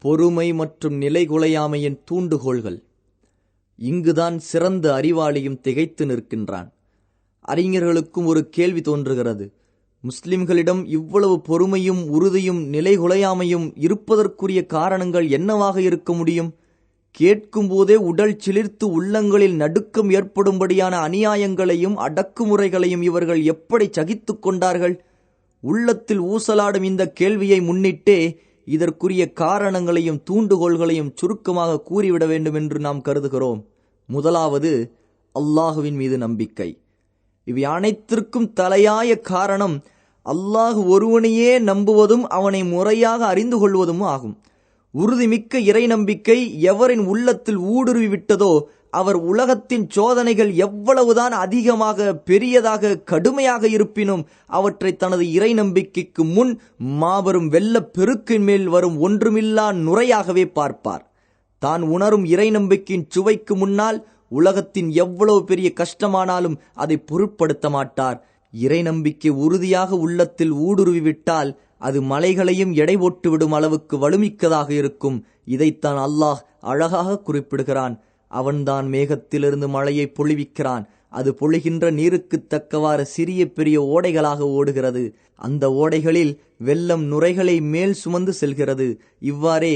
பொறுமை மற்றும் நிலைகுலையாமையின் தூண்டுகோள்கள். இங்குதான் சிறந்த அறிவாளியும் திகைத்து நிற்கின்றான். அறிஞர்களுக்கும் ஒரு கேள்வி தோன்றுகிறது. முஸ்லிம்களிடம் இவ்வளவு பொறுமையும் உறுதியும் நிலைகுலையாமையும் இருப்பதற்குரிய காரணங்கள் என்னவாக இருக்க முடியும்? கேட்கும் போதே உடல் சிலிர்த்து உள்ளங்களில் நடுக்கம் ஏற்படும்படியான அநியாயங்களையும் அடக்குமுறைகளையும் இவர்கள் எப்படி சகித்து கொண்டார்கள்? உள்ளத்தில் ஊசலாடும் இந்த கேள்வியை முன்னிட்டே இதற்குரிய காரணங்களையும் தூண்டுகோள்களையும் சுருக்கமாக கூறிவிட வேண்டும் என்று நாம் கருதுகிறோம். முதலாவது, அல்லாஹுவின் மீது நம்பிக்கை. இவை அனைத்திற்கும் தலையாய காரணம் அல்லாஹ் ஒருவனையே நம்புவதும் அவனை முறையாக அறிந்து கொள்வதும் ஆகும். உறுதிமிக்க இறை நம்பிக்கை எவரின் உள்ளத்தில் ஊடுருவி விட்டதோ அவர் உலகத்தின் சோதனைகள் எவ்வளவுதான் அதிகமாக பெரியதாக கடுமையாக இருப்பினும் அவற்றை தனது இறை நம்பிக்கைக்கு முன் மாபெரும் வெள்ள பெருக்கின் மேல் வரும் ஒன்றுமில்லா நுரையாகவே பார்ப்பார். தான் உணரும் இறை நம்பிக்கையின் சுவைக்கு முன்னால் உலகத்தின் எவ்வளவு பெரிய கஷ்டமானாலும் அதை பொருட்படுத்த மாட்டார். இறை நம்பிக்கை உறுதியாக உள்ளத்தில் ஊடுருவிவிட்டால் அது மலைகளையும் எடை போட்டுவிடும் அளவுக்கு வலுமிக்கதாக இருக்கும். இதைத்தான் அல்லாஹ் அழகாக குறிப்பிடுகிறான். அவன்தான் மேகத்திலிருந்து மழையை பொழிவிக்கிறான். அது பொழிகின்ற நீருக்கு தக்கவாறு சிறிய பெரிய ஓடைகளாக ஓடுகிறது. அந்த ஓடைகளில் வெள்ளம் நுரைகளை மேல் சுமந்து செல்கிறது. இவ்வாறே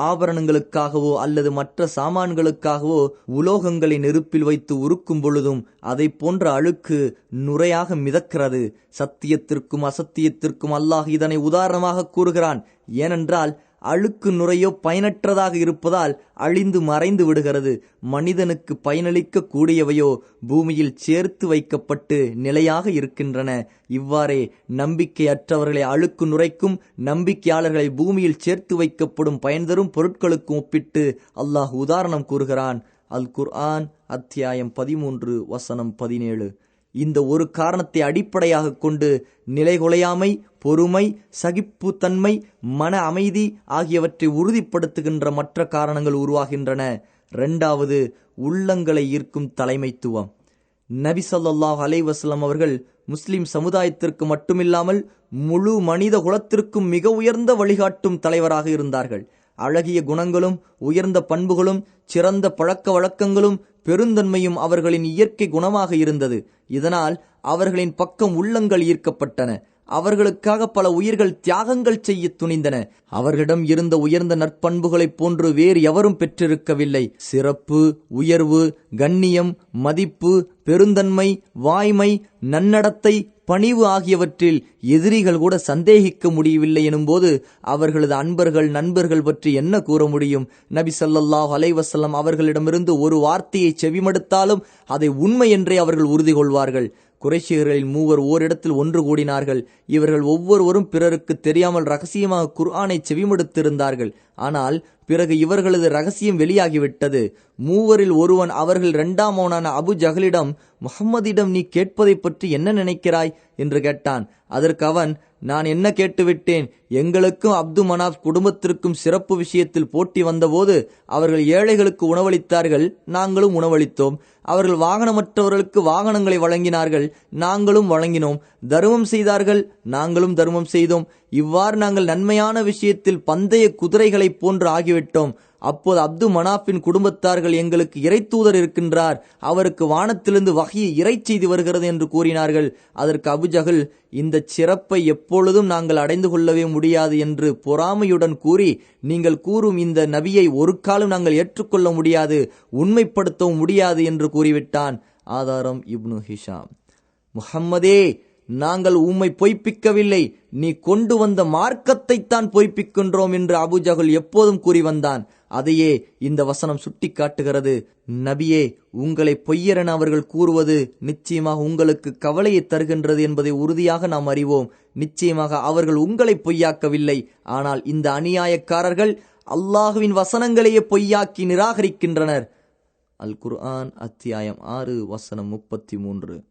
ஆபரணங்களுக்காகவோ அல்லது மற்ற சாமான்களுக்காகவோ உலோகங்களை நெருப்பில் வைத்து உருக்கும் பொழுதும் அதை போன்ற அழுக்கு நுரையாக மிதக்கிறது. சத்தியத்திற்கும் அசத்தியத்திற்கும் அல்லாஹ் இதனை உதாரணமாக கூறுகிறான். ஏனென்றால் அழுக்கு நுரையோ பயனற்றதாக இருப்பதால் அழிந்து மறைந்து விடுகிறது. மனிதனுக்கு பயனளிக்க கூடியவையோ பூமியில் சேர்த்து வைக்கப்பட்டு நிலையாக இருக்கின்றன. இவ்வாறே நம்பிக்கையற்றவர்களை அழுக்கு நுரைக்கும் நம்பிக்கையாளர்களை பூமியில் சேர்த்து வைக்கப்படும் பயன் தரும் பொருட்களுக்கும் ஒப்பிட்டு அல்லாஹ் உதாரணம் கூறுகிறான். அல் குர்ஆன் அத்தியாயம் 13 வசனம் 17. இந்த ஒரு காரணத்தை அடிப்படையாக கொண்டு நிலைகுலையாமை, பொறுமை, சகிப்புத்தன்மை, மன அமைதி ஆகியவற்றை உறுதிப்படுத்துகின்ற மற்ற காரணங்கள் உருவாகின்றன. இரண்டாவது, உள்ளங்களை ஈர்க்கும் தலைமைத்துவம். நபி ஸல்லல்லாஹு அலைஹி வஸல்லம் அவர்கள் முஸ்லிம் சமுதாயத்திற்கு மட்டுமில்லாமல் முழு மனித குலத்திற்கும் மிக உயர்ந்த வழிகாட்டும் தலைவராக இருந்தார்கள். அழகிய குணங்களும் உயர்ந்த பண்புகளும் சிறந்த பழக்க வழக்கங்களும் பெருந்தன்மையும் அவர்களின் இயற்கை குணமாக இருந்தது. இதனால் அவர்களின் பக்கம் உள்ளங்கள் ஈர்க்கப்பட்டன. அவர்களுக்காக பல உயிர்கள் தியாகங்கள் செய்ய துணிந்தன. அவர்களிடம் இருந்த உயர்ந்த நற்பண்புகளைப் போன்று வேறு எவரும் பெற்றிருக்கவில்லை. சிறப்பு, உயர்வு, கண்ணியம், மதிப்பு, பெருந்தன்மை, வாய்மை, நன்னடத்தை, பணிவு ஆகியவற்றில் எதிரிகள் கூட சந்தேகிக்க முடியவில்லை எனும்போது அவர்களது அன்பர்கள் நண்பர்கள் பற்றி என்ன கூற முடியும்? நபி ஸல்லல்லாஹு அலைஹி வஸல்லம் அவர்களிடமிருந்து ஒரு வார்த்தையை செவிமடுத்தாலும் அதை உண்மை என்றே அவர்கள் உறுதி கொள்வார்கள். குறைஷியர்களில் 3 ஓரிடத்தில் ஒன்று கூடினார்கள். இவர்கள் ஒவ்வொருவரும் பிறருக்கு தெரியாமல் ரகசியமாக குர்ஆனை செவிமடுத்திருந்தார்கள். ஆனால் பிறகு இவர்களது ரகசியம் வெளியாகிவிட்டது. 3 ஒருவன் அவர்கள் 2ஆமவனான அபு ஜஹலிடம், முஹம்மதிடம் நீ கேட்பதை பற்றி என்ன நினைக்கிறாய் என்று கேட்டான். அதற்கு அவன், நான் என்ன கேட்டுவிட்டேன்? எங்களுக்கும் அப்து மனாப் குடும்பத்திற்கும் சிறப்பு விஷயத்தில் போட்டி வந்தபோது அவர்கள் ஏழைகளுக்கு உணவளித்தார்கள், நாங்களும் உணவளித்தோம். அவர்கள் வாகனமற்றவர்களுக்கு வாகனங்களை வழங்கினார்கள், நாங்களும் வழங்கினோம். தர்மம் செய்தார்கள், நாங்களும் தர்மம் செய்தோம். இவ்வாறு நாங்கள் நன்மையான விஷயத்தில் பந்தய குதிரைகளைப் போன்று ஆகிவிட்டோம். அப்போது அப்து மனாஃபின் குடும்பத்தார்கள், எங்களுக்கு இறை தூதர் இருக்கின்றார், அவருக்கு வானத்திலிருந்து வஹ்ய் இறை செய்தி வருகிறது என்று கூறினார்கள். அதற்கு அபுஜஹல், இந்த சிறப்பை எப்பொழுதும் நாங்கள் அடைந்து கொள்ளவே முடியாது என்று பொறாமையுடன் கூறி, நீங்கள் கூறும் இந்த நபியை ஒரு காலம் நாங்கள் ஏற்றுக்கொள்ள முடியாது, உண்மைப்படுத்தவும் முடியாது என்று கூறிவிட்டான். ஆதாரம் இப்னு ஹிஷாம். முஹம்மதே, நாங்கள் உம்மை பொய்ப்பிக்கவில்லை, நீ கொண்டு வந்த மார்க்கத்தைத்தான் பொய்ப்பிக்கின்றோம் என்று அபுஜஹல் எப்போதும் கூறி வந்தான். அதையே இந்த வசனம் சுட்டி காட்டுகிறது. நபியே, உங்களை பொய்யரென அவர்கள் கூறுவது நிச்சயமாக உங்களுக்கு கவலையை தருகின்றது என்பதை உறுதியாக நாம் அறிவோம். நிச்சயமாக அவர்கள் உங்களை பொய்யாக்கவில்லை. ஆனால் இந்த அநியாயக்காரர்கள் அல்லாஹுவின் வசனங்களையே பொய்யாக்கி நிராகரிக்கின்றனர். அல் குர்ஆன் அத்தியாயம் 6 வசனம் 33.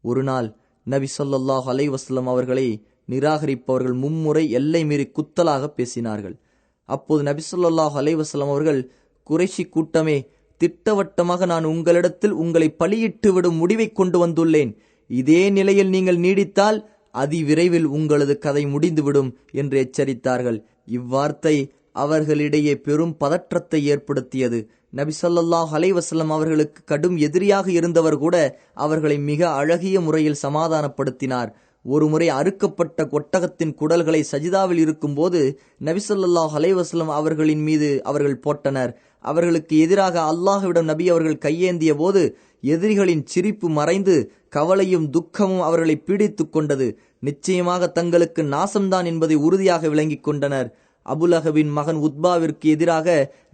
ஒரு நாள் நபி ஸல்லல்லாஹு அலைஹி வஸல்லம் அவர்களை நிராகரிப்பவர்கள் மும்முறை எல்லை மீறி குத்தலாக பேசினார்கள். அப்போது நபி ஸல்லல்லாஹு அலைஹி வஸல்லம் அவர்கள், குறைஷி கூட்டமே, திட்டவட்டமாக நான் உங்களிடத்தில் உங்களை பலியிட்டு விடும் முடிவை கொண்டு வந்துள்ளேன். இதே நிலையில் நீங்கள் நீடித்தால் அதிவிரைவில் உங்களது கதை முடிந்துவிடும் என்று எச்சரித்தார்கள். இவ்வார்த்தை அவர்களிடையே பெரும் பதற்றத்தை ஏற்படுத்தியது. நபி ஸல்லல்லாஹு அலைஹி வஸல்லம் அவர்களுக்கு கடும் எதிரியாக இருந்தவர் கூட அவர்களை மிக அழகிய முறையில் சமாதானப்படுத்தினார். ஒருமுறை அறுக்கப்பட்ட ஒட்டகத்தின் குடல்களை சஜிதாவில் இருக்கும்போது நபி ஸல்லல்லாஹு அலைஹி வஸல்லம் அவர்களின் மீது அவர்கள் போட்டனர். அவர்களுக்கு எதிராக அல்லாஹ்விடம் நபி அவர்கள் கையேந்திய போது எதிரிகளின் சிரிப்பு மறைந்து கவலையும் துக்கமும் அவர்களை பீடித்துக் கொண்டது. நிச்சயமாக தங்களுக்கு நாசம்தான் என்பதை உறுதியாக விளங்கிக் கொண்டனர். அபுலஹபின் மகன் உத்பாவிற்கு எதிராக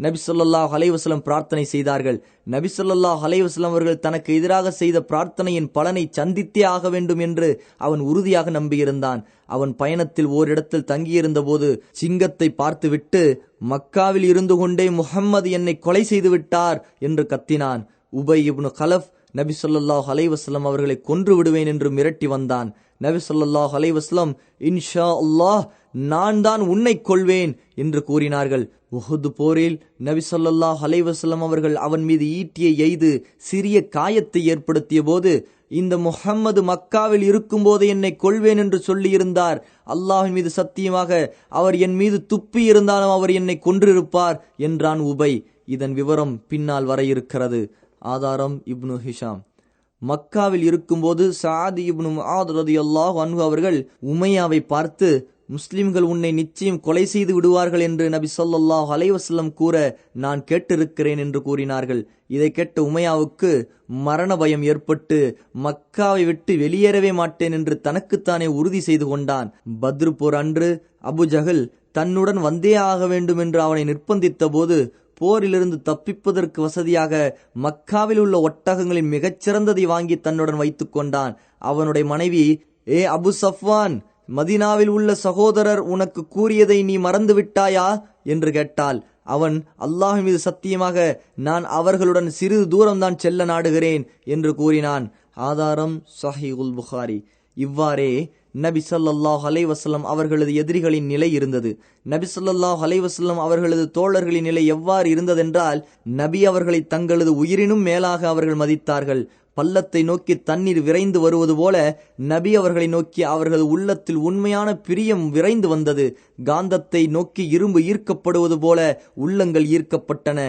நபி ஸல்லல்லாஹு அலைஹி வஸல்லம் பிரார்த்தனை செய்தார்கள். நபி ஸல்லல்லாஹு அலைஹி வஸல்லம் அவர்கள் தனக்கு எதிராக செய்த பிரார்த்தனையின் பலனை சந்தித்தே ஆக வேண்டும் என்று அவன் உறுதியாக நம்பியிருந்தான். அவன் பயணத்தில் ஓரிடத்தில் தங்கியிருந்த போது சிங்கத்தை பார்த்துவிட்டு மக்காவில் இருந்து கொண்டே முஹம்மது என்னை கொலை செய்து விட்டார் என்று கத்தினான். உபை இப்னு கலஃப் நபி ஸல்லல்லாஹு அலைஹி வஸல்லம் அவர்களை கொன்று விடுவேன் என்று மிரட்டி வந்தான். நபி ஸல்லல்லாஹு அலைஹி வஸல்லம் இன்ஷா அல்லாஹ் நான் தான் உன்னை கொள்வேன் என்று கூறினார்கள். உஹுது போரில் நபி ஸல்லல்லாஹு அலைஹி வஸல்லம் அவர்கள் அவன் மீது ஈட்டியை எய்து சிறிய காயத்தை ஏற்படுத்திய போது இந்த முஹம்மது மக்காவில் இருக்கும் போது என்னை கொள்வேன் என்று சொல்லியிருந்தார். அல்லாஹ்வின் மீது சத்தியமாக அவர் என் மீது துப்பி இருந்தாலும் அவர் என்னை கொன்றிருப்பார் என்றான் உபை. இதன் விவரம் பின்னால் வர இருக்கிறது. ஆதாரம் இப்னு ஹிஷாம். மக்காவில் இருக்கும்போது சஅத் இப்னு முஆத் ரலியல்லாஹு அன்ஹு அவர்கள் உமையாவை பார்த்து முஸ்லிம்கள் உன்னை நிச்சயம் கொலை செய்து விடுவார்கள் என்று நபி ஸல்லல்லாஹு அலைஹி வஸல்லம் கூற நான் கேட்டிருக்கிறேன் என்று கூறினார்கள். இதை கேட்ட உமையாவுக்கு மரண பயம் ஏற்பட்டு மக்காவை விட்டு வெளியேறவே மாட்டேன் என்று தனக்குத்தானே உறுதி செய்து கொண்டான். பத்ரு போர் அன்று அபுஜஹல் தன்னுடன் வந்தே ஆக வேண்டும் என்று அவனை நிர்பந்தித்த போது போரிலிருந்து தப்பிப்பதற்கு வசதியாக மக்காவில் உள்ள ஒட்டகங்களின் மிகச்சிறந்ததை வாங்கி தன்னுடன் வைத்துக் கொண்டான். அவனுடைய மனைவி, ஏ அபு சஃப்வான், மதீனாவில் உள்ள சகோதரர் உனக்கு கூறியதை நீ மறந்து விட்டாயா என்று கேட்டாள். அவன் அல்லாஹ் மீது சத்தியமாக நான் அவர்களுடன் சிறிது தூரம்தான் செல்ல நாடுகிறேன் என்று கூறினான். ஆதாரம் ஸஹீஹுல் புகாரி. இவ்வாறே நபி ஸல்லல்லாஹு அலைஹி வஸல்லம் அவர்களது எதிரிகளின் நிலை இருந்தது. நபி ஸல்லல்லாஹு அலைஹி வஸல்லம் அவர்களது தோழர்களின் நிலை எவ்வாறு இருந்ததென்றால், நபி அவர்களை தங்களது உயிரினும் மேலாக அவர்கள் மதித்தார்கள். பள்ளத்தை நோக்கி தண்ணீர் விரைந்து வருவது போல நபி அவர்களை நோக்கி அவர்களது உள்ளத்தில் உண்மையான பிரியம் விரைந்து வந்தது. காந்தத்தை நோக்கி இரும்பு ஈர்க்கப்படுவது போல உள்ளங்கள் ஈர்க்கப்பட்டன.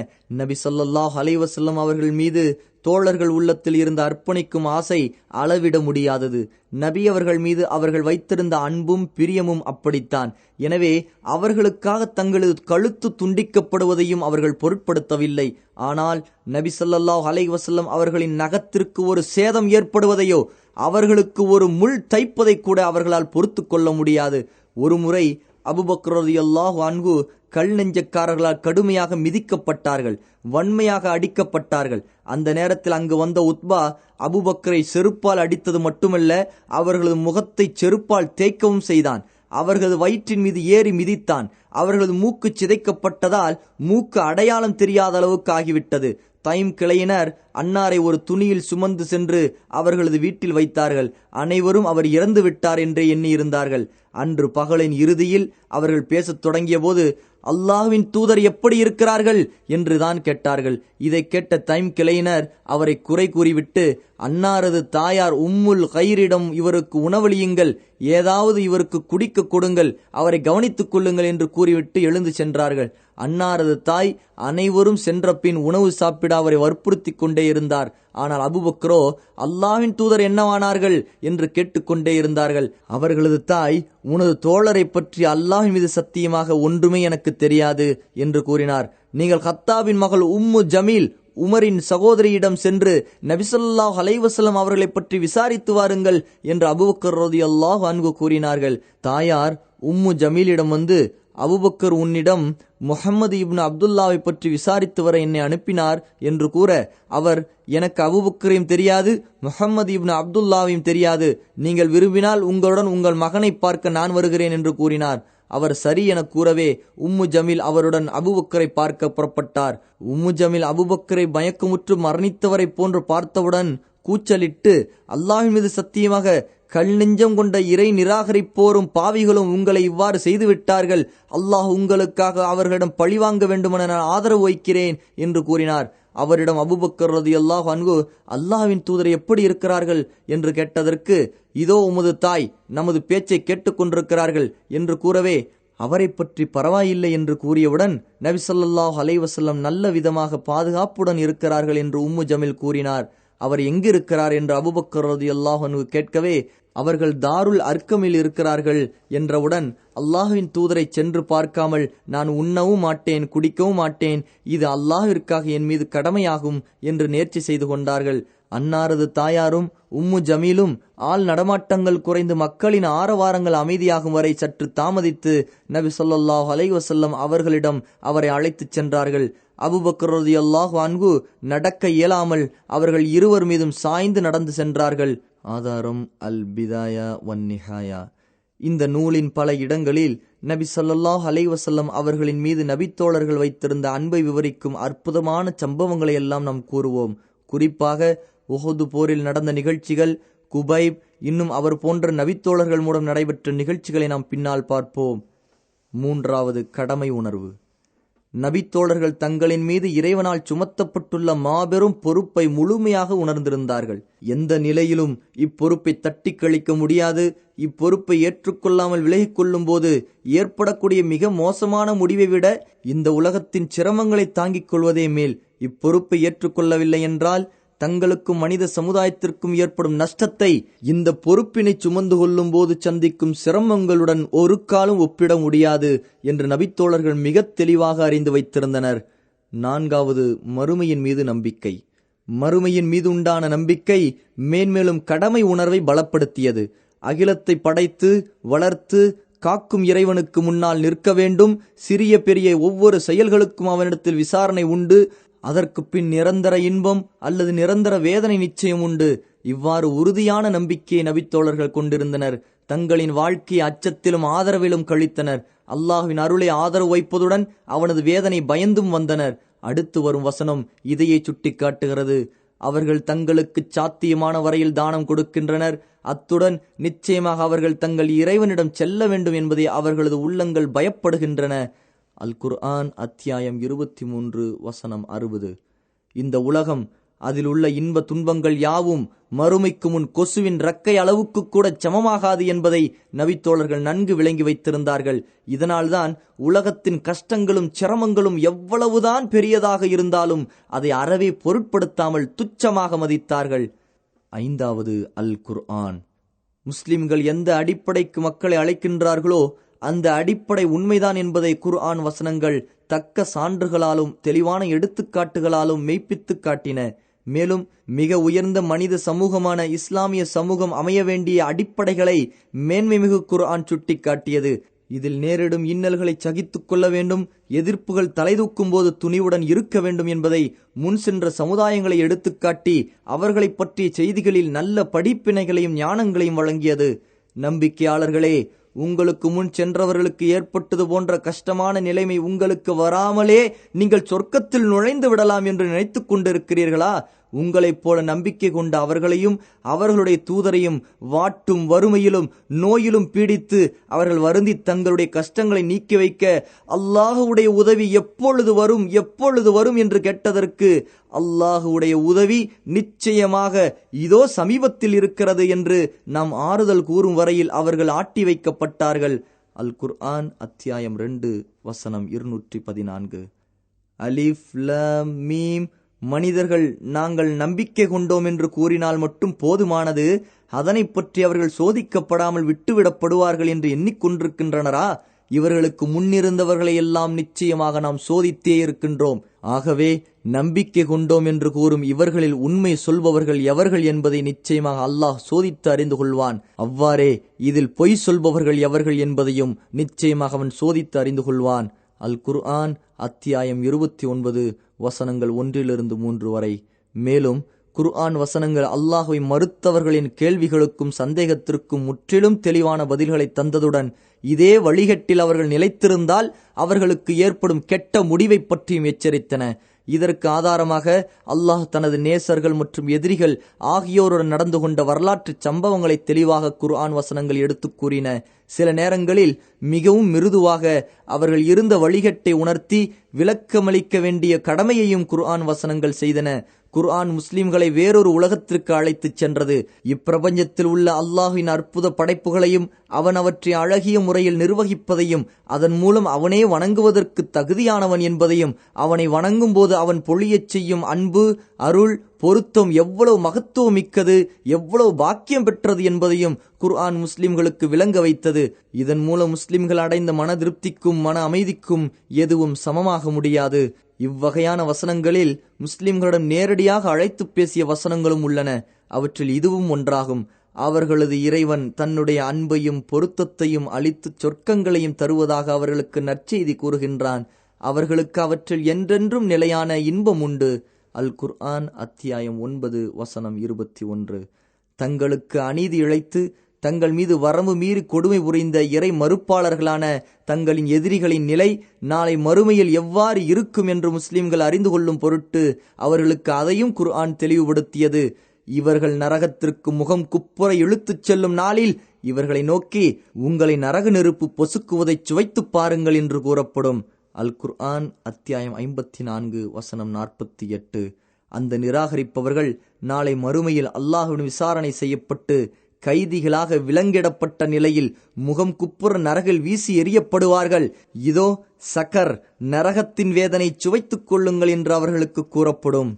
நபி ஸல்லல்லாஹு அலைஹி வஸல்லம் அவர்கள் மீது தோழர்கள் உள்ளத்தில் இருந்த அர்ப்பணிக்கும் ஆசை அளவிட முடியாதது. நபி அவர்கள் மீது அவர்கள் வைத்திருந்த அன்பும் பிரியமும் அப்படித்தான். எனவே அவர்களுக்காக தங்களது கழுத்து துண்டிக்கப்படுவதையும் அவர்கள் பொருட்படுத்தவில்லை. ஆனால் நபி ஸல்லல்லாஹு அலைஹி வஸல்லம் அவர்களின் நகத்திற்கு ஒரு சேதம் ஏற்படுவதையோ அவர்களுக்கு ஒரு முள் தைப்பதை கூட அவர்களால் பொறுத்து கொள்ள முடியாது. ஒரு முறை அபூபக்கர் ரலியல்லாஹு அன்ஹு கல் நெஞ்சக்காரர்களால் கடுமையாக மிதிக்கப்பட்டார்கள், வன்மையாக அடிக்கப்பட்டார்கள். அந்த நேரத்தில் அங்கு வந்த உத்பா அபூபக்கரை செருப்பால் அடித்தது மட்டுமல்ல, அவர்களது முகத்தை செருப்பால் தேய்க்கவும் செய்தான். அவர்களது வயிற்றின் மீது ஏறி மிதித்தான். அவர்களது மூக்கு சிதைக்கப்பட்டதால் மூக்கு அடையாளம் தெரியாத அளவுக்கு ஆகிவிட்டது. தைம் கிளையினர் அன்னாரை ஒரு துணியில் சுமந்து சென்று அவர்களது வீட்டில் வைத்தார்கள். அனைவரும் அவர் இறந்து விட்டார் என்றே எண்ணி இருந்தார்கள். அன்று பகலின் இறுதியில் அவர்கள் பேசத் தொடங்கிய போது அல்லாஹ்வின் தூதர் எப்படி இருக்கிறார்கள் என்றுதான் கேட்டார்கள். இதை கேட்ட தைம் கிளையினர் அவரை குறை கூறிவிட்டு, அன்னாரது தாயார் உம்முல் கைரிடம் இவருக்கு உணவளியுங்கள், ஏதாவது இவருக்கு குடிக்க கொடுங்கள், அவரை கவனித்துக் கொள்ளுங்கள் என்று கூறிவிட்டு எழுந்து சென்றார்கள். அன்னாரது தாய் அனைவரும் சென்ற பின் உணவு சாப்பிட அவரை வற்புறுத்தி கொண்டே இருந்தார். ஆனால் அபூபக்கரோ அல்லாஹ்வின் தூதர் என்னவானார்கள் என்று கேட்டுக்கொண்டே இருந்தார்கள். அவர்களது தாய், உனது தோழரை பற்றி அல்லாஹ் மீது சத்தியமாக ஒன்றுமே எனக்கு தெரியாது என்று கூறினார். நீங்கள் கத்தாபின் மகள் உம்மு ஜமீல் உமரின் சகோதரியிடம் சென்று நபி ஸல்லல்லாஹு அலைஹி வஸல்லம் அவர்களை பற்றி விசாரித்து வாருங்கள் என்று அபூபக்கர் ரலியல்லாஹு அன்ஹு கூறினார்கள். தாயார் உம்மு ஜமீலிடம் வந்து, அபூபக்கர் உன்னிடம் முஹம்மது இப்னு அப்துல்லாவை பற்றி விசாரித்து வர என்னை அனுப்பினார் என்று கூற, அவர், எனக்கு அபூபக்கரையும் தெரியாது, முஹம்மது இப்னு அப்துல்லாவையும் தெரியாது, நீங்கள் விரும்பினால் உங்களுடன் உங்கள் மகனை பார்க்க நான் வருகிறேன் என்று கூறினார். அவர் சரி என கூறவே உம்மு ஜமீல் அவருடன் அபூபக்கரை பார்க்க புறப்பட்டார். உம்மு ஜமீல் அபூபக்கரை மயக்கமுற்று மரணித்தவரை போன்று பார்த்தவுடன் கூச்சலிட்டு, அல்லாஹ்வின் மீது சத்தியமாக கல் நெஞ்சம் கொண்ட இறை நிராகரிப்போரும் பாவிகளும் உங்களை இவ்வாறு செய்துவிட்டார்கள். அல்லாஹ் உங்களுக்காக அவர்களிடம் பழிவாங்க வேண்டுமென நான் ஆதரவு வைக்கிறேன் என்று கூறினார். அவரிடம் அபூபக்கர் ரலியல்லாஹு அன்ஹு, அல்லாஹ்வின் தூதர் எப்படி இருக்கிறார்கள் என்று கேட்டதற்கு, இதோ உமது தாய் நமது பேச்சை கேட்டுக்கொண்டிருக்கிறார்கள் என்று கூறவே, அவரை பற்றி பரவாயில்லை என்று கூறியவுடன் நபி ஸல்லல்லாஹு அலைஹி வஸல்லம் நல்ல விதமாக பாதுகாப்புடன் இருக்கிறார்கள் என்று உம்மு ஜமீல் கூறினார். அவர் எங்கிருக்கிறார் என்று அபூபக்கர் ரலியல்லாஹு அன்ஹு கேட்கவே, அவர்கள் தாருல் அர்கமில் இருக்கிறார்கள் என்றவுடன், அல்லாஹ்வின் தூதரை சென்று பார்க்காமல் நான் உண்ணவும் மாட்டேன், குடிக்கவும் மாட்டேன், இது அல்லாஹ்விற்காக என் மீது கடமையாகும் என்று நேர்ச்சி செய்து கொண்டார்கள். அன்னாரது தாயாரும் உம்மு ஜமீலும் ஆள் நடமாட்டங்கள் குறைந்து மக்களின் ஆரவாரங்கள் அமைதியாகும் வரை சற்று தாமதித்து நபி ஸல்லல்லாஹு அலைஹி வஸல்லம் அவர்களிடம் அவரை அழைத்துச் சென்றார்கள். அபூபக்கர் ரலியல்லாஹு அன்ஹு நடக்க இயலாமல் அவர்கள் இருவர் மீதும் சாய்ந்து நடந்து சென்றார்கள். ஆதாரம் அல் பிதாயா வன் நிஹாயா. இந்த நூலின் பல இடங்களில் நபி ஸல்லல்லாஹு அலைஹி வஸல்லம் அவர்களின் மீது நபித்தோழர்கள் வைத்திருந்த அன்பை விவரிக்கும் அற்புதமான சம்பவங்களை எல்லாம் நாம் கூறுவோம். குறிப்பாக உஹது போரில் நடந்த நிகழ்ச்சிகள், குபைப், இன்னும் அவர் போன்ற நபித்தோழர்கள் மூலம் நடைபெற்ற நிகழ்ச்சிகளை நாம் பின்னால் பார்ப்போம். 3. கடமை உணர்வு. நபித்தோழர்கள் தங்களின் மீது இறைவனால் சுமத்தப்பட்டுள்ள மாபெரும் பொறுப்பை முழுமையாக உணர்ந்திருந்தார்கள். எந்த நிலையிலும் இப்பொறுப்பை தட்டி கழிக்க முடியாது. இப்பொறுப்பை ஏற்றுக்கொள்ளாமல் விலகிக் கொள்ளும் போது ஏற்படக்கூடிய மிக மோசமான முடிவை விட இந்த உலகத்தின் சிரமங்களை தாங்கிக் கொள்வதே மேல். இப்பொறுப்பை ஏற்றுக்கொள்ளவில்லை என்றால் தங்களுக்கும் மனித சமுதாயத்திற்கும் ஏற்படும் நஷ்டத்தை இந்த பொறுப்பினை சுமந்து கொள்ளும் போது சந்திக்கும் சிரமங்களுடன் ஒரு காலம் ஒப்பிட முடியாது என்று நபித்தோழர்கள் மிக தெளிவாக அறிந்து வைத்திருந்தனர். 4. மறுமையின் மீது நம்பிக்கை. மறுமையின் மீது உண்டான நம்பிக்கை மேன்மேலும் கடமை உணர்வை பலப்படுத்தியது. அகிலத்தை படைத்து வளர்த்து காக்கும் இறைவனுக்கு முன்னால் நிற்க வேண்டும். சிறிய பெரிய ஒவ்வொரு செயல்களுக்கும் அவனிடத்தில் விசாரணை உண்டு. அதற்கு பின் நிரந்தர இன்பம் அல்லது நிரந்தர வேதனை நிச்சயம் உண்டு. இவ்வாறு உறுதியான நம்பிக்கையை நபித்தோழர்கள் கொண்டிருந்தனர். தங்களின் வாழ்க்கையை அச்சத்திலும் ஆதரவிலும் கழித்தனர். அல்லாஹ்வின் அருளை ஆதரவு வைப்பதுடன் அவனது வேதனை பயந்தும் வந்தனர். அடுத்து வரும் வசனம் இதையே சுட்டி காட்டுகிறது. அவர்கள் தங்களுக்கு சாத்தியமான வரையில் தானம் கொடுக்கின்றனர். அத்துடன் நிச்சயமாக அவர்கள் தங்கள் இறைவனிடம் செல்ல வேண்டும் என்பதை அவர்களது உள்ளங்கள் பயப்படுகின்றன. அல் குர்ஆன் அத்தியாயம் 23 வசனம் 60. இந்த உலகம், அதில் உள்ள இன்ப துன்பங்கள் யாவும் மறுமைக்கு முன் கொசுவின் ரக்கை அளவுக்கு கூட சமமாகாது என்பதை நபித்தோழர்கள் நன்கு விளங்கி வைத்திருந்தார்கள். இதனால்தான் உலகத்தின் கஷ்டங்களும் சிரமங்களும் எவ்வளவுதான் பெரியதாக இருந்தாலும் அதை அறவே பொருட்படுத்தாமல் துச்சமாக மதித்தார்கள். 5. அல் குர்ஆன். முஸ்லிம்கள் எந்த அடிப்படைக்கு மக்களை அழைக்கின்றார்களோ அந்த அடிப்படை உண்மைதான் என்பதை குர்ஆன் வசனங்கள் தக்க சான்றுகளாலும் தெளிவான எடுத்துக்காட்டுகளாலும் மெய்ப்பித்து காட்டின. மேலும் மிக உயர்ந்த மனித சமூகமான இஸ்லாமிய சமூகம் அமைய வேண்டிய அடிப்படைகளை மேன்மை மிகு குர்ஆன் சுட்டி காட்டியது. இதில் நேரிடும் இன்னல்களை சகித்துக் கொள்ள வேண்டும், எதிர்ப்புகள் தலைதூக்கும் போது துணிவுடன் இருக்க வேண்டும் என்பதை முன் சென்ற சமுதாயங்களை எடுத்துக்காட்டி அவர்களை பற்றிய செய்திகளில் நல்ல படிப்பினைகளையும் ஞானங்களையும் வழங்கியது. நம்பிக்கையாளர்களே, உங்களுக்கு முன் சென்றவர்களுக்கு ஏற்பட்டது போன்ற கஷ்டமான நிலைமை உங்களுக்கு வராமலே நீங்கள் சொர்க்கத்தில் நுழைந்து விடலாம் என்று நினைத்துக் கொண்டிருக்கிறீர்களா? உங்களைப் போல நம்பிக்கை கொண்ட அவர்களையும் அவர்களுடைய தூதரையும் வாட்டும் வறுமையிலும் நோயிலும் பீடித்து அவர்கள் வருந்தி தங்களுடைய கஷ்டங்களை நீக்கி வைக்க அல்லாஹுடைய உதவி எப்பொழுது வரும் என்று கேட்டதற்கு அல்லாஹுடைய உதவி நிச்சயமாக இதோ சமீபத்தில் இருக்கிறது என்று நாம் ஆறுதல் கூறும் வரையில் அவர்கள் ஆட்டி வைக்கப்பட்டார்கள். அல் குர்ஆன் அத்தியாயம் 2 வசனம் 214. அலிஃப் லாம் மீம். மனிதர்கள் நாங்கள் நம்பிக்கை கொண்டோம் என்று கூறினால் மட்டும் போதுமானது, அதனை பற்றி அவர்கள் சோதிக்கப்படாமல் விட்டுவிடப்படுவார்கள் என்று எண்ணிக்கொண்டிருக்கின்றனரா? இவர்களுக்கு முன்னிருந்தவர்களை எல்லாம் நிச்சயமாக நாம் சோதித்தே இருக்கின்றோம். ஆகவே நம்பிக்கை கொண்டோம் என்று கூறும் இவர்களில் உண்மை சொல்பவர்கள் எவர்கள் என்பதை நிச்சயமாக அல்லாஹ் சோதித்து அறிந்து கொள்வான். அவ்வாறே இதில் பொய் சொல்பவர்கள் எவர்கள் என்பதையும் நிச்சயமாக அவன் சோதித்து அறிந்து கொள்வான். அல் குர்ஆன் அத்தியாயம் 29 வசனங்கள் 1-3 வரை. மேலும் குர்ஆன் வசனங்கள் அல்லாஹ்வை மறுத்தவர்களின் கேள்விகளுக்கும் சந்தேகத்திற்கும் முற்றிலும் தெளிவான பதில்களை தந்ததுடன் இதே வழிகட்டில் அவர்கள் நிலைத்திருந்தால் அவர்களுக்கு ஏற்படும் கெட்ட முடிவை பற்றியும் எச்சரித்தன. இதற்கு ஆதாரமாக அல்லாஹ் தனது நேசர்கள் மற்றும் எதிரிகள் ஆகியோருடன் நடந்து கொண்ட வரலாற்று சம்பவங்களை தெளிவாக குர்ஆன் வசனங்கள் எடுத்து கூறின. சில நேரங்களில் மிகவும் மிருதுவாக அவர்கள் இருந்த வழிகட்டை உணர்த்தி விளக்கமளிக்க வேண்டிய கடமையையும் குர்ஆன் வசனங்கள் செய்தன. குர்ஆன் முஸ்லிம்களை வேறொரு உலகத்திற்கு அழைத்துச் சென்றது. இப்பிரபஞ்சத்தில் உள்ள அல்லாஹ்வின் அற்புத படைப்புகளையும் அவன் அவற்றை அழகிய முறையில் நிர்வகிப்பதையும் அதன் மூலம் அவனே வணங்குவதற்கு தகுதியானவன் என்பதையும் அவனை வணங்கும் போது அவன் பொழியச் செய்யும் அன்பு, அருள், பொருத்தம் எவ்வளவு மகத்துவம் மிக்கது, எவ்வளவு பாக்கியம் பெற்றது என்பதையும் குர்ஆன் முஸ்லிம்களுக்கு விளங்க வைத்தது. இதன் மூலம் முஸ்லிம்கள் அடைந்த மன திருப்திக்கும் மன அமைதிக்கும் எதுவும் சமமாக முடியாது. இவ்வகையான வசனங்களில் முஸ்லிம்களிடம் நேரடியாக அழைத்து பேசிய வசனங்களும் உள்ளன. அவற்றில் இதுவும் ஒன்றாகும். அவர்களது இறைவன் தன்னுடைய அன்பையும் பொருத்தத்தையும் அளித்து சொர்க்கங்களையும் தருவதாக அவர்களுக்கு நற்செய்தி கூறுகின்றான். அவர்களுக்கு அவற்றில் என்றென்றும் நிலையான இன்பம் உண்டு. அல் குர்ஆன் அத்தியாயம் 9 வசனம் 21. தங்களுக்கு அநீதி இழைத்து தங்கள் மீது வரம்பு மீறி கொடுமை புரிந்த இறை மறுப்பாளர்களான தங்களின் எதிரிகளின் நிலை நாளை மறுமையில் எவ்வாறு இருக்கும் என்று முஸ்லிம்கள் அறிந்து கொள்ளும் பொருட்டு அவர்களுக்கு அதையும் குர்ஆன் தெளிவுபடுத்தியது. இவர்கள் நரகத்திற்கு முகம் குப்புற இழுத்துச் செல்லும் நாளில் இவர்களை நோக்கி உங்களை நரக நெருப்பு பொசுக்குவதை சுவைத்து பாருங்கள் என்று கூறப்படும். அல் குர்ஆன் அத்தியாயம் 54 வசனம் 48. அந்த நிராகரிப்பவர்கள் நாளை மறுமையில் அல்லாஹ்வின் விசாரணை செய்யப்பட்டு கைதிகளாக விலங்கிடப்பட்ட நிலையில் முகம் குப்புற நரகில் வீசி எறியப்படுவார்கள். இதோ சக்கர், நரகத்தின் வேதனை சுவைத்துக் கொள்ளுங்கள் என்று அவர்களுக்கு கூறப்படும்.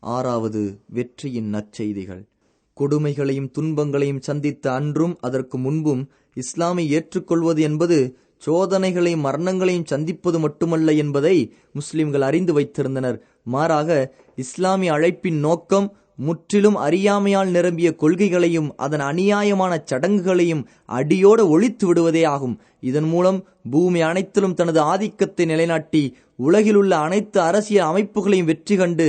6வது, வெற்றியின் நற்செய்திகள். கொடுமைகளையும் துன்பங்களையும் சந்தித்த அன்றும் அதற்கு முன்பும் இஸ்லாமை ஏற்றுக்கொள்வது என்பது சோதனைகளையும் மரணங்களையும் சந்திப்பது மட்டுமல்ல என்பதை முஸ்லிம்கள் அறிந்து வைத்திருந்தனர். மாறாக இஸ்லாமிய அழைப்பின் நோக்கம் முற்றிலும் அறியாமையால் நிரம்பிய கொள்கைகளையும் அதன் அநியாயமான சடங்குகளையும் அடியோடு ஒழித்து விடுவதே ஆகும். இதன் மூலம் பூமி அனைத்திலும் தனது ஆதிக்கத்தை நிலைநாட்டி உலகில் உள்ள அனைத்து அரசியல் அமைப்புகளையும் வெற்றி கண்டு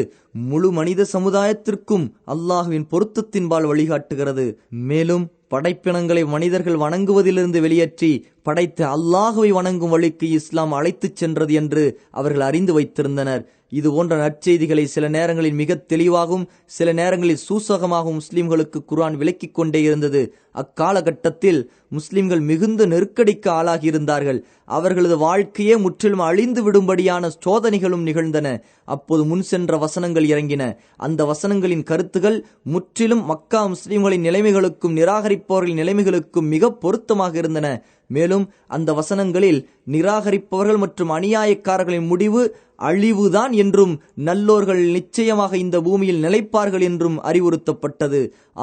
முழு மனித சமுதாயத்திற்கும் அல்லாஹ்வின் பொருத்தத்தின்பால் வழிகாட்டுகிறது. மேலும் படைப்பினங்களை மனிதர்கள் வணங்குவதிலிருந்து வெளியேற்றி படைத்த அல்லாஹ்வை வணங்கும் வழிக்கு இஸ்லாம் அழைத்துச் சென்றது என்று அவர்கள் அறிந்து வைத்திருந்தனர். இது போன்ற நற்செய்திகளை சில நேரங்களில் மிக தெளிவாகவும் சில நேரங்களில் சூசகமாகவும் முஸ்லிம்களுக்கு குர்ஆன் விளக்கிக் கொண்டே இருந்தது. அக்காலகட்டத்தில் முஸ்லிம்கள் மிகுந்த நெருக்கடிக்கு ஆளாகியிருந்தார்கள். அவர்களது வாழ்க்கையே முற்றிலும் அழிந்து விடும்படியான சோதனைகளும் நிகழ்ந்தன. அப்போது முன் சென்ற வசனங்கள் இறங்கின. அந்த வசனங்களின் கருத்துகள் முற்றிலும் மக்கா முஸ்லிம்களின் நிலைமைகளுக்கும் நிராகரிப்பவர்களின் நிலைமைகளுக்கும் மிக பொருத்தமாக இருந்தன. மேலும் அந்த வசனங்களில் நிராகரிப்பவர்கள் மற்றும் அநியாயக்காரர்களின் முடிவு அழிவுதான் என்றும் நல்லோர்கள் நிச்சயமாக இந்த பூமியில் நிலைப்பார்கள் என்றும் அறிவுறுத்தப்பட்டது.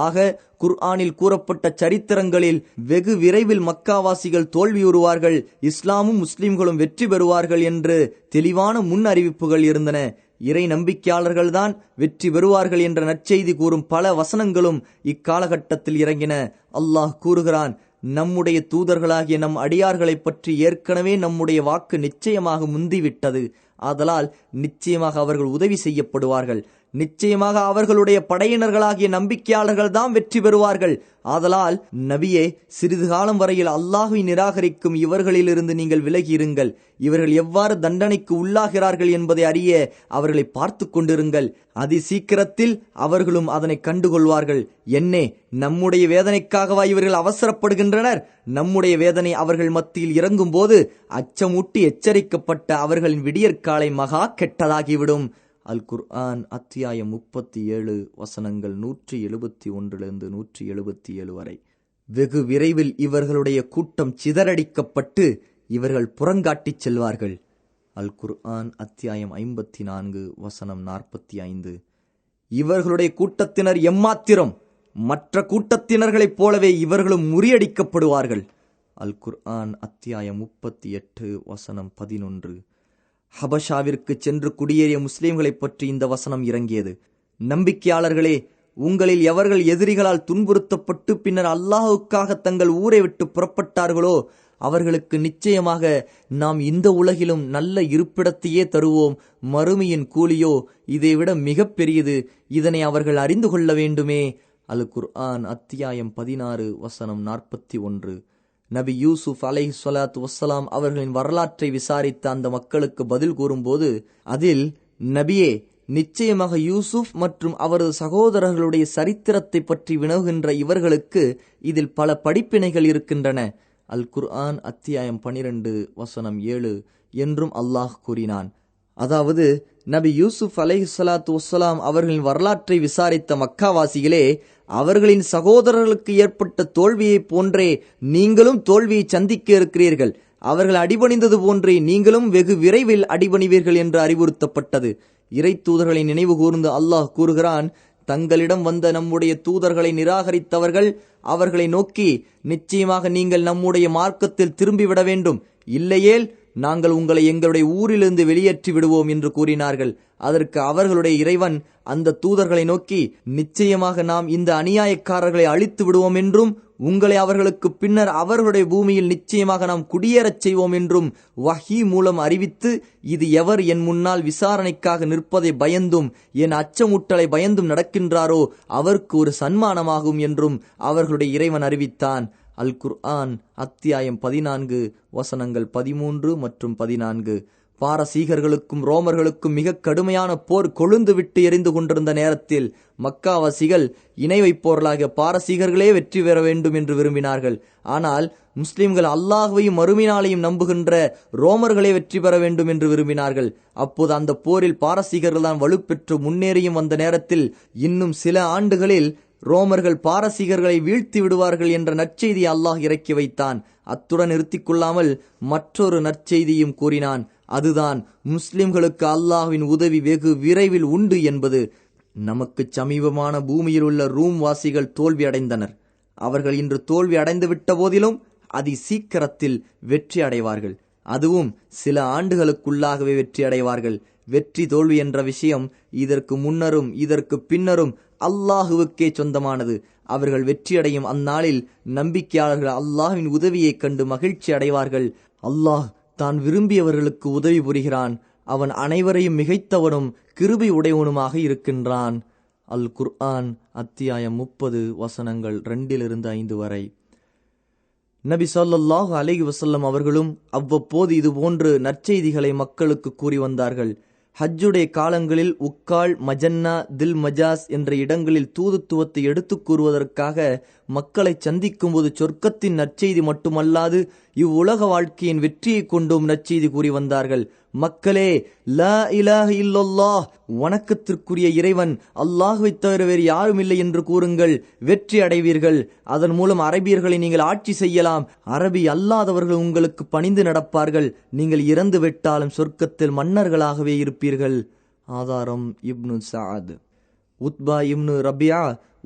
ஆக குர்ஆனில் கூறப்பட்ட சரித்திரங்களில் வெகு விரைவில் மக்காவாசிகள் தோல்வியுறுவார்கள், இஸ்லாமும் முஸ்லிம்களும் வெற்றி பெறுவார்கள் என்று தெளிவான முன் அறிவிப்புகள் இருந்தன. இறை நம்பிக்கையாளர்கள்தான் வெற்றி பெறுவார்கள் என்ற நற்செய்தி கூறும் பல வசனங்களும் இக்காலகட்டத்தில் இறங்கின. அல்லாஹ் கூறுகிறான், நம்முடைய தூதர்களாகிய நம் அடியார்களை பற்றி ஏற்கனவே நம்முடைய வாக்கு நிச்சயமாக முந்திவிட்டது. ஆதலால் நிச்சயமாக அவர்கள் உதவி செய்யப்படுவார்கள். நிச்சயமாக அவர்களுடைய படையினர்களாகிய நம்பிக்கையாளர்கள் தான் வெற்றி பெறுவார்கள். ஆதலால் நபியே, சிறிது காலம் வரையில் அல்லாஹ்வை நிராகரிக்கும் இவர்களிலிருந்து நீங்கள் விலகி இருங்கள். இவர்கள் எவ்வாறு தண்டனைக்கு உள்ளாகிறார்கள் என்பதை அறிய அவர்களை பார்த்து கொண்டிருங்கள். அதி சீக்கிரத்தில் அவர்களும் அதனை கண்டுகொள்வார்கள். என்னே, நம்முடைய வேதனைக்காகவா இவர்கள் அவசரப்படுகின்றனர்? நம்முடைய வேதனை அவர்கள் மத்தியில் இறங்கும் போது அச்சமூட்டி எச்சரிக்கப்பட்ட அவர்களின் விடியற்காலை மகா கெட்டதாகிவிடும். அல் குர்ஆன் அத்தியாயம் 37 வசனங்கள் 171 177 வரை. வெகு விரைவில் இவர்களுடைய கூட்டம் சிதறடிக்கப்பட்டு இவர்கள் புறங்காட்டிச் செல்வார்கள். அல் குர்ஆன் அத்தியாயம் 54 வசனம் 45. இவர்களுடைய கூட்டத்தினர் எம்மாத்திரம்? மற்ற கூட்டத்தினர்களைப் போலவே இவர்களும் முறியடிக்கப்படுவார்கள். அல் குர்ஆன் அத்தியாயம் 38 வசனம் 11. ஹபஷாவிற்கு சென்று குடியேறிய முஸ்லிம்களை பற்றி இந்த வசனம் இறங்கியது. நம்பிக்கையாளர்களே, உங்களில் எவர்கள் எதிரிகளால் துன்புறுத்தப்பட்டு பின்னர் அல்லாஹுக்காக தங்கள் ஊரை விட்டு புறப்பட்டார்களோ அவர்களுக்கு நிச்சயமாக நாம் இந்த உலகிலும் நல்ல இருப்பிடத்தையே தருவோம். மறுமையின் கூலியோ இதைவிட மிக பெரியது. இதனை அவர்கள் அறிந்து கொள்ள வேண்டுமே. அல் குர்ஆன் அத்தியாயம் 16 வசனம் 41. நபி யூசுப் அலைஹிஸ்ஸலாத்து வஸ்ஸலாம் அவர்களின் வரலாற்றை விசாரித்த அந்த மக்களுக்கு பதில் கூறும்போது அதில், நபியே, நிச்சயமாக யூசுப் மற்றும் அவரது சகோதரர்களுடைய சரித்திரத்தை பற்றி வினவுகின்ற இவர்களுக்கு இதில் பல படிப்பினைகள் இருக்கின்றன. அல் குர்ஆன் அத்தியாயம் 12 வசனம் 7 என்றும் அல்லாஹ் கூறினான். அதாவது நபி யூசுப் அலைஹிஸ்ஸலாத்து வஸ்ஸலாம் அவர்களின் வரலாற்றை விசாரித்த மக்காவாசிகளே, அவர்களின் சகோதரர்களுக்கு ஏற்பட்ட தோல்வியைப் போன்றே நீங்களும் தோல்வியை சந்திக்க இருக்கிறீர்கள். அவர்கள் அடிபணிந்தது போன்றே நீங்களும் வெகு விரைவில் அடிபணிவீர்கள் என்று அறிவுறுத்தப்பட்டது. இறை தூதர்களை நினைவு கூர்ந்து அல்லாஹ் கூறுகிறான், தங்களிடம் வந்த நம்முடைய தூதர்களை நிராகரித்தவர்கள் அவர்களை நோக்கி, நிச்சயமாக நீங்கள் நம்முடைய மார்க்கத்தில் திரும்பிவிட வேண்டும், இல்லையேல் நாங்கள் உங்களை எங்களுடைய ஊரிலிருந்து வெளியேற்றி விடுவோம் என்று கூறினார்கள். அதற்கு அவர்களுடைய இறைவன் அந்த தூதர்களை நோக்கி, நிச்சயமாக நாம் இந்த அநியாயக்காரர்களை அழித்து விடுவோம் என்றும் உங்களை அவர்களுக்கு பின்னர் அவர்களுடைய பூமியில் நிச்சயமாக நாம் குடியேறச் செய்வோம் என்றும் வஹீ மூலம் அறிவித்து, இது எவர் என் முன்னால் விசாரணைக்காக நிற்பதை பயந்தும் என் அச்சமூட்டலை பயந்தும் நடக்கின்றாரோ அவருக்கு ஒரு சன்மானமாகும் என்றும் அவர்களுடைய இறைவன் அறிவித்தான். அல் குர்ஆன் அத்தியாயம் 14 வசனங்கள் 13 மற்றும் 14. பாரசீகர்களுக்கும் ரோமர்களுக்கும் மிக கடுமையான போர் கொழுந்து விட்டு எரிந்து கொண்டிருந்த நேரத்தில் மக்காவாசிகள் இணை வைப்போர்களாகிய பாரசீகர்களே வெற்றி பெற வேண்டும் என்று விரும்பினார்கள். ஆனால் முஸ்லிம்கள் அல்லாஹ்வையும் மறுமையினாலையும் நம்புகின்ற ரோமர்களே வெற்றி பெற வேண்டும் என்று விரும்பினார்கள். அப்போது அந்த போரில் பாரசீகர்கள் தான் வலுப்பெற்று முன்னேறியும் வந்த நேரத்தில் இன்னும் சில ஆண்டுகளில் ரோமர்கள் பாரசீகர்களை வீழ்த்தி விடுவார்கள் என்ற நற்செய்தியை அல்லாஹ் இறக்கி வைத்தான். அத்துடன் நிறுத்திக் கொள்ளாமல் மற்றொரு நற்செய்தியும் கூறினான். அதுதான் முஸ்லிம்களுக்கு அல்லாஹ்வின் உதவி வெகு விரைவில் உண்டு என்பது. நமக்கு சமீபமான பூமியில் உள்ள ரூம் வாசிகள் தோல்வி அடைந்தனர். அவர்கள் இன்று தோல்வி அடைந்து விட்ட போதிலும் அதி சீக்கிரத்தில் வெற்றி அடைவார்கள். அதுவும் சில ஆண்டுகளுக்குள்ளாகவே வெற்றி அடைவார்கள். வெற்றி தோல்வி என்ற விஷயம் இதற்கு முன்னரும் இதற்கு பின்னரும் அல்லாஹுவுக்கே சொந்தமானது. அவர்கள் வெற்றியடையும் அந்நாளில் நம்பிக்கையாளர்கள் அல்லாஹ்வின் உதவியைக் கண்டு மகிழ்ச்சி அடைவார்கள். அல்லாஹ் தான் விரும்பியவர்களுக்கு உதவி புரிகிறான். அவன் அனைவரையும் மிகைத்தவனும் கிருபை உடையவனுமாக இருக்கின்றான். அல் குர்ஆன் அத்தியாயம் 30 வசனங்கள் 2-5 வரை. நபி ஸல்லல்லாஹு அலைஹி வஸல்லம் அவர்களும் அவ்வப்போது இதுபோன்று நற்செய்திகளை மக்களுக்கு கூறி வந்தார்கள். ஹஜ்ஜுடைய காலங்களில் உக்கால், மஜன்னா, தில் மஜாஸ் என்ற இடங்களில் தூதுத்துவத்தை எடுத்துக் கூறுவதற்காக மக்களை சந்திக்கும் போது சொர்க்கத்தின் நற்செய்தி மட்டுமல்லாது இவ்வுலக வாழ்க்கையின் வெற்றியை கொண்டும் நற்செய்தி கூறி வந்தார்கள். மக்களே, லா இலாஹ இல்லல்லாஹ், வணக்கத்திற்குரிய இறைவன் அல்லாஹ்வை தவிர வேறு யாரும் இல்லை என்று கூறுங்கள், வெற்றி அடைவீர்கள். அதன் மூலம் அரபியர்களை நீங்கள் ஆட்சி செய்யலாம். அரபி அல்லாதவர்கள் உங்களுக்கு பணிந்து நடப்பார்கள். நீங்கள் இறந்து விட்டாலும் சொர்க்கத்தில் மன்னர்களாகவே இருப்பீர்கள். ஆதாரம் இப்னு சஅத். உத்பா இப்னு ரபியா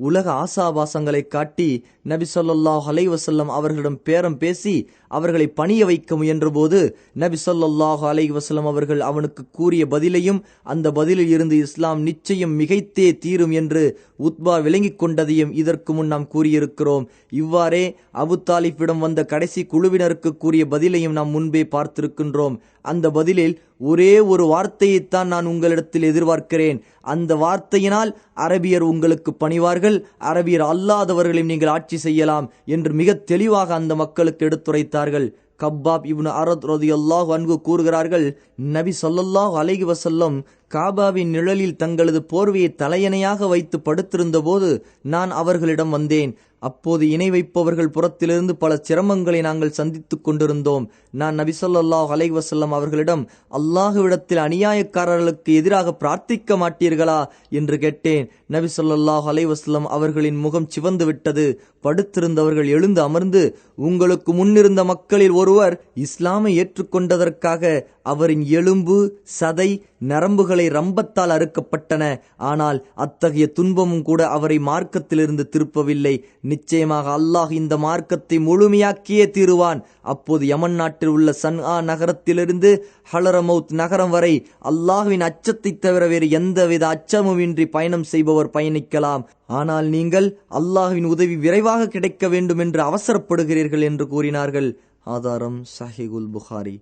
உலக ஆசாபாசங்களை காட்டி நபி ஸல்லல்லாஹு அலைஹி வஸல்லம் அவர்களிடம் பேரம் பேசி அவர்களை பணிய வைக்க முயன்ற போது நபி ஸல்லல்லாஹு அலைஹி வஸல்லம் அவர்கள் அவனுக்கு கூறிய பதிலையும் அந்த பதிலில் இருந்து இஸ்லாம் நிச்சயம் மிகைத்தே தீரும் என்று உத்பா விளங்கிக் கொண்டதையும் இதற்கு முன் நாம் கூறியிருக்கிறோம். இவ்வாறே அபு தாலிபிடம் வந்த கடைசி குழுவினருக்கு கூறிய பதிலையும் நாம் முன்பே பார்த்திருக்கின்றோம். அந்த பதிலில் ஒரே ஒரு வார்த்தையைத்தான் நான் உங்களிடத்தில் எதிர்பார்க்கிறேன். அந்த வார்த்தையினால் அரபியர் உங்களுக்கு பணிவார்கள், அரபியர் அல்லாதவர்களையும் நீங்கள் ஆட்சி செய்யலாம் என்று மிக தெளிவாக அந்த மக்களுக்கு எடுத்துரைத்தார்கள். கப்பாப் இப்னு அரத் ரலியல்லாஹு அன்ஹு கூறுகிறார்கள், நபி ஸல்லல்லாஹு அலைஹி வஸல்லம் காபாவின் நிழலில் தங்களது போர்வையை தலையணையாக வைத்து படுத்திருந்த போது நான் அவர்களிடம் வந்தேன். அப்போது இணை வைப்பவர்கள் புறத்திலிருந்து பல சிரமங்களை நாங்கள் சந்தித்துக் கொண்டிருந்தோம். நான் நபி ஸல்லல்லாஹு அலைஹி வஸல்லம் அவர்களிடம், அல்லாஹ்விடத்தில் அநியாயக்காரர்களுக்கு எதிராக பிரார்த்திக்க மாட்டீர்களா என்று கேட்டேன். நபி ஸல்லல்லாஹு அலைஹி வஸல்லம் அவர்களின் முகம் சிவந்து விட்டது. படுத்திருந்தவர்கள் எழுந்து அமர்ந்து, உங்களுக்கு முன்னிருந்த மக்களில் ஒருவர் இஸ்லாமை ஏற்றுக்கொண்டதற்காக அவரின் எலும்பு, சதை, நரம்புகளை ரம்பத்தால் அறுக்கப்பட்டன. ஆனால் அத்தகைய துன்பமும் கூட அவரை மார்க்கத்திலிருந்து திருப்பவில்லை. நிச்சயமாக அல்லாஹ் இந்த மார்க்கத்தை முழுமையாக்கியே தீருவான். அப்போது யமன் நாட்டில் உள்ள சன்ஆ நகரத்திலிருந்து ஹலரமௌத் நகரம் வரை அல்லாஹ்வின் அச்சத்தை தவிர வேறு எந்தவித அச்சமுமின்றி பயணம் செய்பவர் பயணிக்கலாம். ஆனால் நீங்கள் அல்லாஹ்வின் உதவி விரைவாக கிடைக்க வேண்டும் என்று அவசரப்படுகிறீர்கள் என்று கூறினார்கள். ஆதாரம் சஹீஹுல் புகாரி.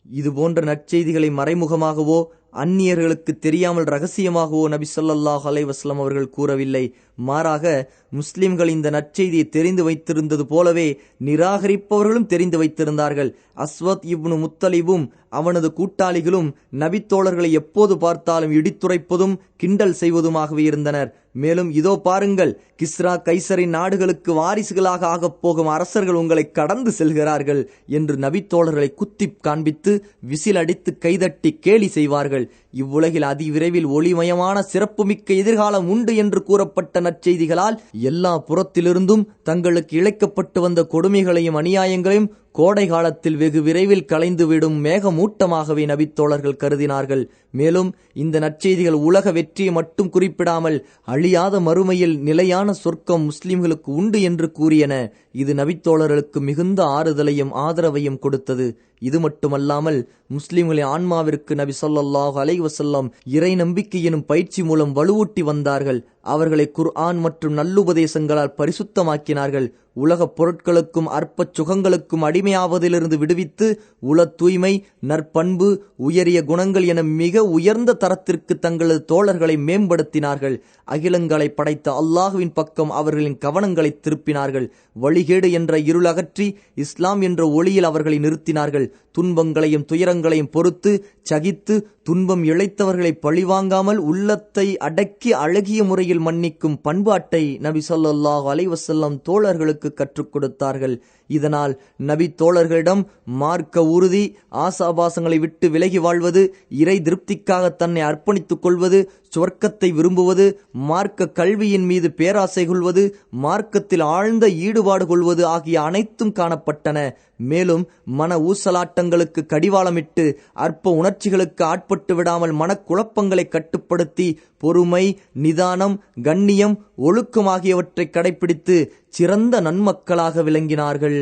இது போன்ற நற்செய்திகளை மறைமுகமாகவோ அந்நியர்களுக்கு தெரியாமல் ரகசியமாகவோ நபி ஸல்லல்லாஹு அலைஹி வஸல்லம் அவர்கள் கூறவில்லை. மாறாக முஸ்லிம்கள் இந்த நற்செய்தியை தெரிந்து வைத்திருந்தது போலவே நிராகரிப்பவர்களும் தெரிந்து வைத்திருந்தார்கள். அஸ்வத் இப்னு முத்தலிபும் அவனது கூட்டாளிகளும் நபித்தோழர்களை எப்போது பார்த்தாலும் இடித்துரைப்பதும் கிண்டல் செய்வதுமாகவே இருந்தனர். மேலும் இதோ பாருங்கள், கிஸ்ரா கைசரின் நாடுகளுக்கு வாரிசுகளாக ஆகப் போகும் அரசர்கள் உங்களை கடந்து செல்கிறார்கள் என்று நபித்தோழர்களை குத்தி காண்பித்து விசில் அடித்து கைதட்டி கேலி செய்வார்கள். இவ்வுலகில் அதிவிரைவில் ஒளிமயமான சிறப்புமிக்க எதிர்காலம் உண்டு என்று கூறப்பட்ட நற்செய்திகளால் எல்லா புறத்திலிருந்தும் தங்களுக்கு இழைக்கப்பட்டு வந்த கொடுமைகளையும் அநியாயங்களையும் கோடை காலத்தில் வெகு விரைவில் கலைந்துவிடும் மேகமூட்டமாகவே நபித்தோழர்கள் கருதினார்கள். மேலும் இந்த நற்செய்திகள் உலக வெற்றியை மட்டும் குறிப்பிடாமல் அழியாத மறுமையில் நிலையான சொர்க்கம் முஸ்லிம்களுக்கு உண்டு என்று கூறியன. இது நபித்தோழர்களுக்கு மிகுந்த ஆறுதலையும் ஆதரவையும் கொடுத்தது. இது மட்டுமல்லாமல் முஸ்லிம்களின் ஆன்மாவிற்கு நபி ஸல்லல்லாஹு அலைஹி வஸல்லம் இறை நம்பிக்கை எனும் பயிற்சி மூலம் வலுவூட்டி வந்தார்கள். அவர்களை குர்ஆன் மற்றும் நல்லுபதேசங்களால் பரிசுத்தமாக்கினார்கள். உலகப் பொருட்களுக்கும் அற்ப சுகங்களுக்கும் அடிமையாவதிலிருந்து விடுவித்து உள தூய்மை, நற்பண்பு, உயரிய குணங்கள் என மிக உயர்ந்த தரத்திற்கு தங்களது தோழர்களை மேம்படுத்தினார்கள். அகிலங்களை படைத்த அல்லாஹுவின் பக்கம் அவர்களின் கவனங்களை திருப்பினார்கள். வழிகேடு என்ற இருள் அகற்றி இஸ்லாம் என்ற ஒளியில் அவர்களை நிறுத்தினார்கள். துன்பங்களையும் துயரங்களையும் பொறுத்து சகித்து துன்பம் இழைத்தவர்களை பழிவாங்காமல் உள்ளத்தை அடக்கி அழகிய முறையில் மன்னிக்கும் பண்பாட்டை நபி ஸல்லல்லாஹு அலைஹி வஸல்லம் தோழர்களுக்கு கற்றுக் கொடுத்தார்கள். இதனால் நபி தோழர்களிடம் மார்க்க உறுதி, ஆசாபாசங்களை விட்டு விலகி வாழ்வது, இறை திருப்திக்காக தன்னை அர்ப்பணித்துக் கொள்வது, சொர்க்கத்தை விரும்புவது, மார்க்க கல்வியின் மீது பேராசை கொள்வது, மார்க்கத்தில் ஆழ்ந்த ஈடுபாடு கொள்வது ஆகிய அனைத்தும் காணப்பட்டன. மேலும் மன ஊசலாட்டங்களுக்கு கடிவாளமிட்டு அற்ப உணர்ச்சிகளுக்கு ஆட்பட்டு விடாமல் மனக்குழப்பங்களை கட்டுப்படுத்தி பொறுமை, நிதானம், கண்ணியம், ஒழுக்கம் ஆகியவற்றை கடைபிடித்து சிறந்த நன்மக்களாக விளங்கினார்கள்.